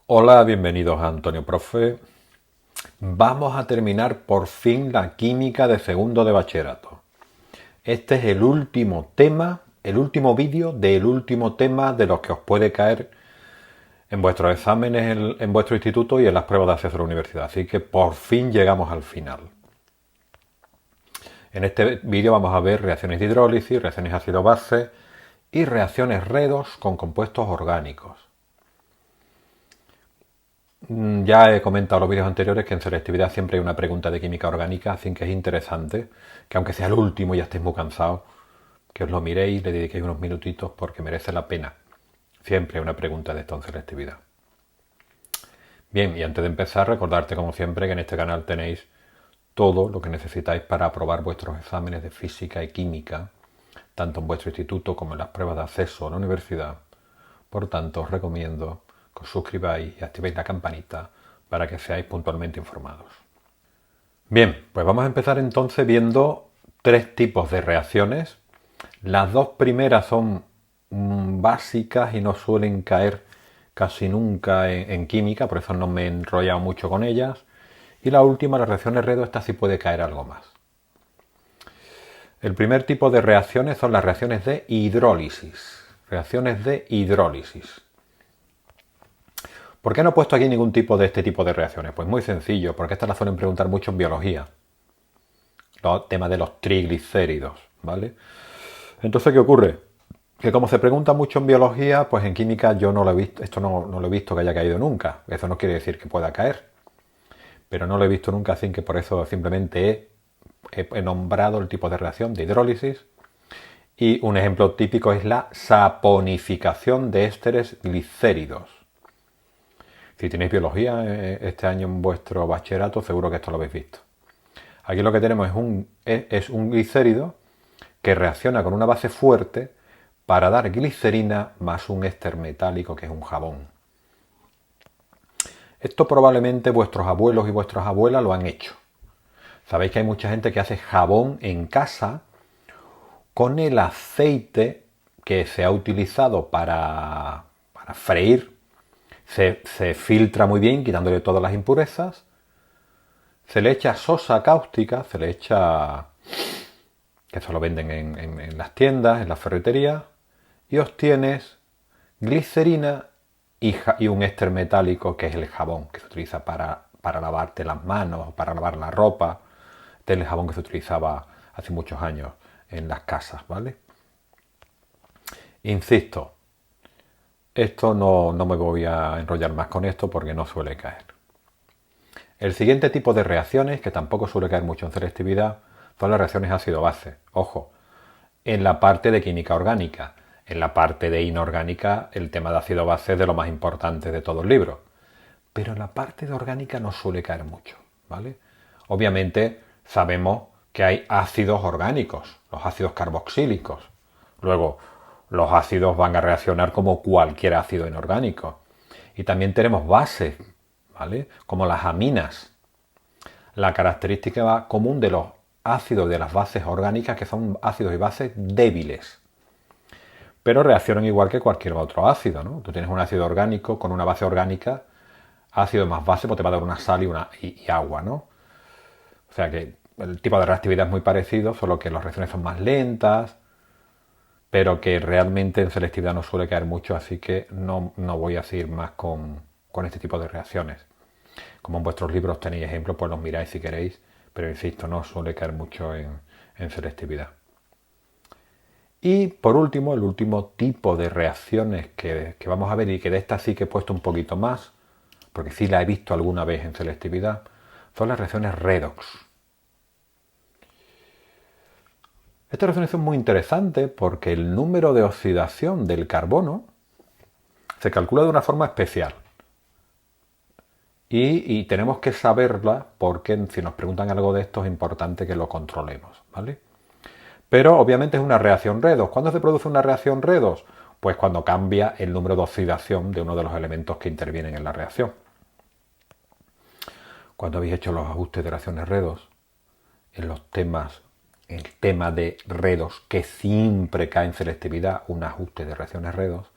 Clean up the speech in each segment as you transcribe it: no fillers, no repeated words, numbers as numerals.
Hola, bienvenidos a Antonio Profe. Vamos a terminar por fin la química de segundo de bachillerato. Este es el último tema, el último vídeo del último tema de los que os puede caer en vuestros exámenes en vuestro instituto y en las pruebas de acceso a la universidad. Así que por fin llegamos al final. En este vídeo vamos a ver reacciones de hidrólisis, reacciones ácido-base y reacciones redox con compuestos orgánicos. Ya he comentado en los vídeos anteriores que en selectividad siempre hay una pregunta de química orgánica, así que es interesante que aunque sea el último y ya estéis muy cansados, que os lo miréis y le dediquéis unos minutitos porque merece la pena. Siempre hay una pregunta de esto en selectividad. Bien, y antes de empezar, recordarte como siempre que en este canal tenéis todo lo que necesitáis para aprobar vuestros exámenes de física y química, tanto en vuestro instituto como en las pruebas de acceso a la universidad. Por tanto, os recomiendo que os suscribáis y activéis la campanita para que seáis puntualmente informados. Bien, pues vamos a empezar entonces viendo tres tipos de reacciones. Las dos primeras son básicas y no suelen caer casi nunca en química, por eso no me he enrollado mucho con ellas. Y la última, las reacciones redox, esta sí puede caer algo más. El primer tipo de reacciones son las reacciones de hidrólisis. Reacciones de hidrólisis. ¿Por qué no he puesto aquí ningún tipo de este tipo de reacciones? Pues muy sencillo, porque estas las suelen preguntar mucho en biología. El tema de los triglicéridos, ¿vale? Entonces, ¿qué ocurre? Que como se pregunta mucho en biología, pues en química yo no lo he visto, esto no lo he visto que haya caído nunca. Eso no quiere decir que pueda caer. Pero no lo he visto nunca, así que por eso simplemente he nombrado el tipo de reacción de hidrólisis. Y un ejemplo típico es la saponificación de ésteres glicéridos. Si tenéis biología este año en vuestro bachillerato, seguro que esto lo habéis visto. Aquí lo que tenemos es un glicérido que reacciona con una base fuerte para dar glicerina más un éster metálico que es un jabón. Esto probablemente vuestros abuelos y vuestras abuelas lo han hecho. Sabéis que hay mucha gente que hace jabón en casa con el aceite que se ha utilizado para freír. Se filtra muy bien quitándole todas las impurezas. Se le echa sosa cáustica, se le echa, que eso lo venden en las tiendas, en las ferreterías, y obtienes glicerina y un éster metálico que es el jabón, que se utiliza para lavarte las manos, para lavar la ropa. Este es el jabón que se utilizaba hace muchos años en las casas, ¿vale? Insisto, esto no me voy a enrollar más con esto porque no suele caer. El siguiente tipo de reacciones, que tampoco suele caer mucho en selectividad, son las reacciones ácido-base. Ojo, en la parte de química orgánica. En la parte de inorgánica, el tema de ácido-base es de lo más importante de todo el libro. Pero en la parte de orgánica no suele caer mucho, ¿vale? Obviamente sabemos que hay ácidos orgánicos, los ácidos carboxílicos. Luego, los ácidos van a reaccionar como cualquier ácido inorgánico. Y también tenemos bases, ¿vale? Como las aminas. La característica común de los ácidos de las bases orgánicas que son ácidos y bases débiles. Pero reaccionan igual que cualquier otro ácido, ¿no? Tú tienes un ácido orgánico con una base orgánica, ácido más base, pues te va a dar una sal y agua, ¿no? O sea que el tipo de reactividad es muy parecido, solo que las reacciones son más lentas, pero que realmente en selectividad no suele caer mucho, así que no voy a seguir más con este tipo de reacciones. Como en vuestros libros tenéis ejemplos, pues los miráis si queréis, pero insisto, no suele caer mucho en selectividad. Y por último, el último tipo de reacciones que vamos a ver, y que de esta sí que he puesto un poquito más, porque sí la he visto alguna vez en selectividad, son las reacciones redox. Estas reacciones son muy interesantes porque el número de oxidación del carbono se calcula de una forma especial. Y tenemos que saberla porque si nos preguntan algo de esto es importante que lo controlemos, ¿vale? Pero obviamente es una reacción redox. ¿Cuándo se produce una reacción redox? Pues cuando cambia el número de oxidación de uno de los elementos que intervienen en la reacción. Cuando habéis hecho los ajustes de reacciones redox, en los temas, el tema de redox, que siempre cae en selectividad, un ajuste de reacciones redox,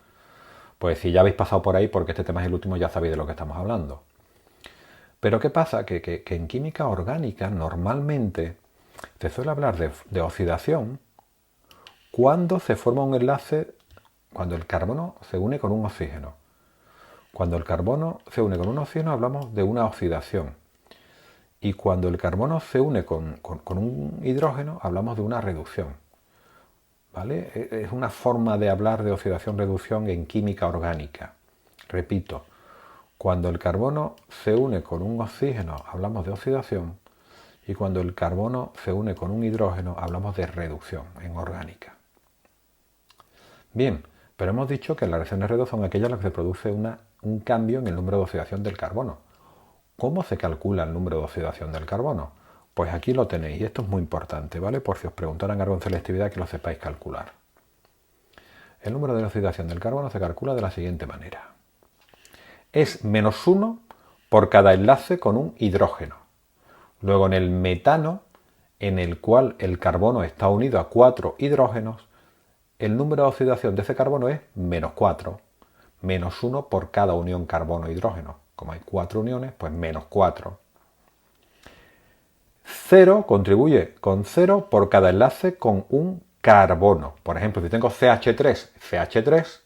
Pues si ya habéis pasado por ahí, porque este tema es el último, ya sabéis de lo que estamos hablando. Pero ¿qué pasa? Que en química orgánica normalmente se suele hablar de oxidación cuando se forma un enlace, cuando el carbono se une con un oxígeno. Cuando el carbono se une con un oxígeno hablamos de una oxidación. Y cuando el carbono se une con un hidrógeno hablamos de una reducción. ¿Vale? Es una forma de hablar de oxidación-reducción en química orgánica. Repito, cuando el carbono se une con un oxígeno hablamos de oxidación y cuando el carbono se une con un hidrógeno hablamos de reducción en orgánica. Bien, pero hemos dicho que las reacciones redox son aquellas en las que se produce un cambio en el número de oxidación del carbono. ¿Cómo se calcula el número de oxidación del carbono? Pues aquí lo tenéis y esto es muy importante, ¿vale? Por si os preguntaran algo en selectividad que lo sepáis calcular. El número de oxidación del carbono se calcula de la siguiente manera. Es -1 por cada enlace con un hidrógeno. Luego en el metano, en el cual el carbono está unido a 4 hidrógenos, el número de oxidación de ese carbono es -4. -1 por cada unión carbono-hidrógeno. Como hay 4 uniones, pues -4. 0 contribuye con 0 por cada enlace con un carbono. Por ejemplo, si tengo CH3, CH3,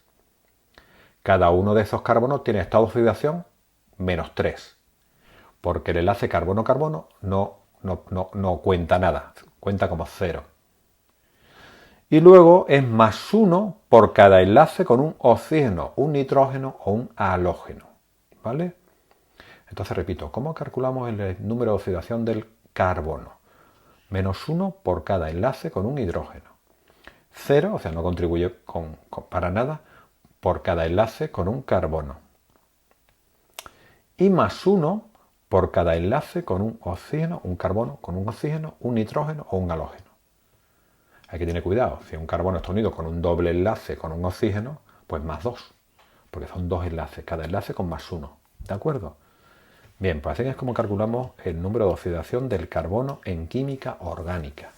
cada uno de esos carbonos tiene estado de oxidación -3. Porque el enlace carbono-carbono no cuenta nada, cuenta como 0. Y luego es +1 por cada enlace con un oxígeno, un nitrógeno o un halógeno. ¿Vale? Entonces repito, ¿cómo calculamos el número de oxidación del carbono? -1 por cada enlace con un hidrógeno. 0, o sea, no contribuye para nada, por cada enlace con un carbono. Y +1 por cada enlace con un oxígeno, un carbono con un oxígeno, un nitrógeno o un halógeno. Hay que tener cuidado, si un carbono está unido con un doble enlace con un oxígeno, pues +2, porque son 2 enlaces, cada enlace con +1, ¿de acuerdo? Bien, pues así es como calculamos el número de oxidación del carbono en química orgánica.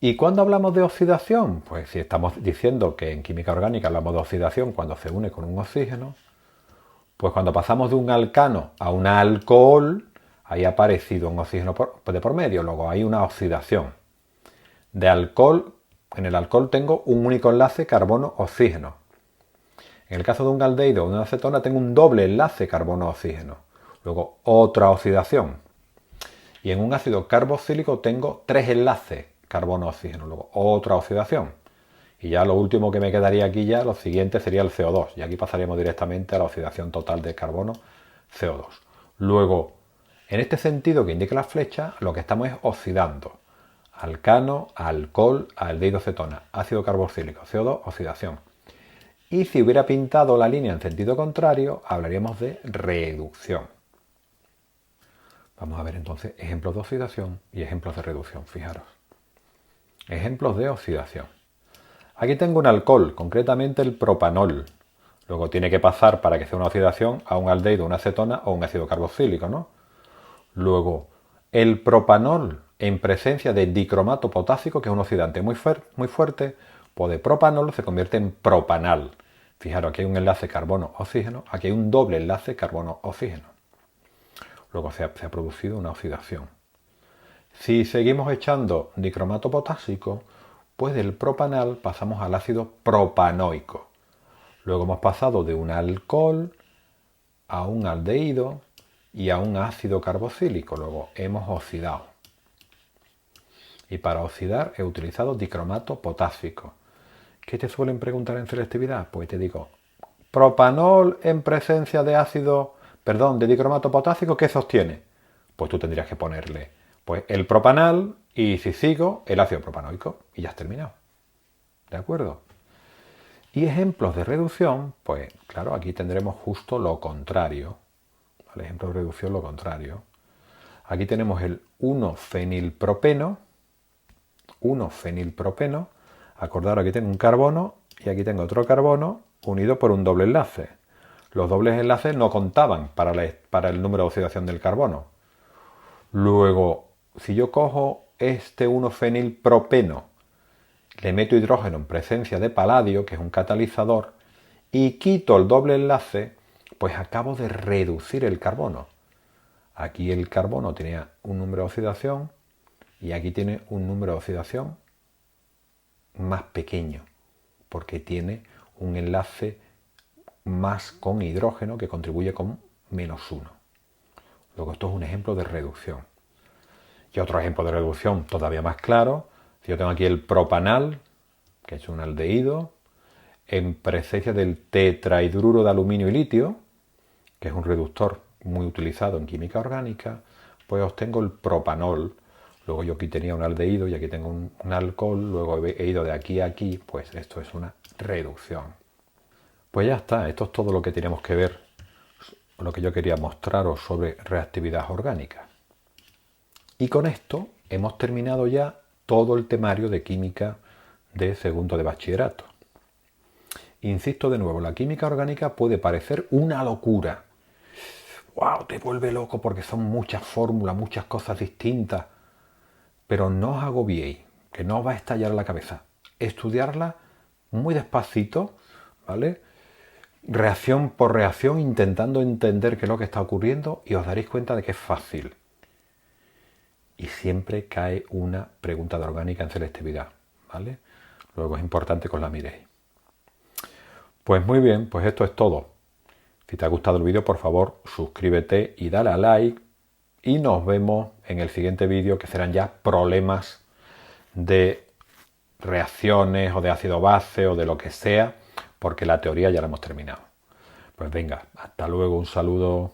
¿Y cuándo hablamos de oxidación? Pues si estamos diciendo que en química orgánica hablamos de oxidación cuando se une con un oxígeno, pues cuando pasamos de un alcano a un alcohol, ahí ha aparecido un oxígeno de por medio, luego hay una oxidación. De alcohol, en el alcohol tengo un único enlace carbono-oxígeno. En el caso de un aldehído o de una acetona tengo un doble enlace carbono-oxígeno. Luego otra oxidación. Y en un ácido carboxílico tengo 3 enlaces carbono-oxígeno. Luego otra oxidación. Y ya lo último que me quedaría aquí ya, lo siguiente sería el CO2. Y aquí pasaríamos directamente a la oxidación total de carbono CO2. Luego, en este sentido que indica la flecha, lo que estamos es oxidando. Alcano, alcohol, aldehído, acetona, ácido carboxílico, CO2, oxidación. Y si hubiera pintado la línea en sentido contrario, hablaríamos de reducción. Vamos a ver entonces ejemplos de oxidación y ejemplos de reducción. Fijaros. Ejemplos de oxidación. Aquí tengo un alcohol, concretamente el propanol. Luego tiene que pasar para que sea una oxidación a un aldehído, una acetona o un ácido carboxílico, ¿no? Luego, el propanol en presencia de dicromato potásico, que es un oxidante muy fuerte, pues de propanol se convierte en propanal. Fijaros, aquí hay un enlace carbono-oxígeno, aquí hay un doble enlace carbono-oxígeno. Luego se ha producido una oxidación. Si seguimos echando dicromato potásico, pues del propanal pasamos al ácido propanoico. Luego hemos pasado de un alcohol a un aldehído y a un ácido carboxílico. Luego hemos oxidado. Y para oxidar he utilizado dicromato potásico. ¿Qué te suelen preguntar en selectividad? Pues te digo, propanol en presencia de de dicromato potásico, ¿qué sostiene? Pues tú tendrías que ponerle pues el propanal y si sigo, el ácido propanoico. Y ya has terminado. ¿De acuerdo? Y ejemplos de reducción, pues claro, aquí tendremos justo lo contrario. ¿Vale? Ejemplo de reducción, lo contrario. Aquí tenemos el 1-fenilpropeno. 1-fenilpropeno. Acordaros, aquí tengo un carbono y aquí tengo otro carbono unido por un doble enlace. Los dobles enlaces no contaban para el número de oxidación del carbono. Luego, si yo cojo este 1-fenilpropeno, le meto hidrógeno en presencia de paladio, que es un catalizador, y quito el doble enlace, pues acabo de reducir el carbono. Aquí el carbono tenía un número de oxidación y aquí tiene un número de oxidación más pequeño, porque tiene un enlace más con hidrógeno que contribuye con -1. Luego esto es un ejemplo de reducción. Y otro ejemplo de reducción todavía más claro, si yo tengo aquí el propanal, que es un aldehído, en presencia del tetrahidruro de aluminio y litio, que es un reductor muy utilizado en química orgánica, pues obtengo el propanol. Luego yo aquí tenía un aldehído y aquí tengo un alcohol, luego he ido de aquí a aquí, pues esto es una reducción. Pues ya está, esto es todo lo que tenemos que ver, lo que yo quería mostraros sobre reactividad orgánica. Y con esto hemos terminado ya todo el temario de química de segundo de bachillerato. Insisto de nuevo, la química orgánica puede parecer una locura. ¡Wow! Te vuelve loco porque son muchas fórmulas, muchas cosas distintas. Pero no os agobiéis, que no os va a estallar la cabeza. Estudiarla muy despacito, ¿vale? Reacción por reacción, intentando entender qué es lo que está ocurriendo y os daréis cuenta de que es fácil. Y siempre cae una pregunta de orgánica en selectividad, ¿vale? Luego es importante que os la miréis. Pues muy bien, pues esto es todo. Si te ha gustado el vídeo, por favor, suscríbete y dale a like. Y nos vemos en el siguiente vídeo, que serán ya problemas de reacciones o de ácido base o de lo que sea, porque la teoría ya la hemos terminado. Pues venga, hasta luego, un saludo.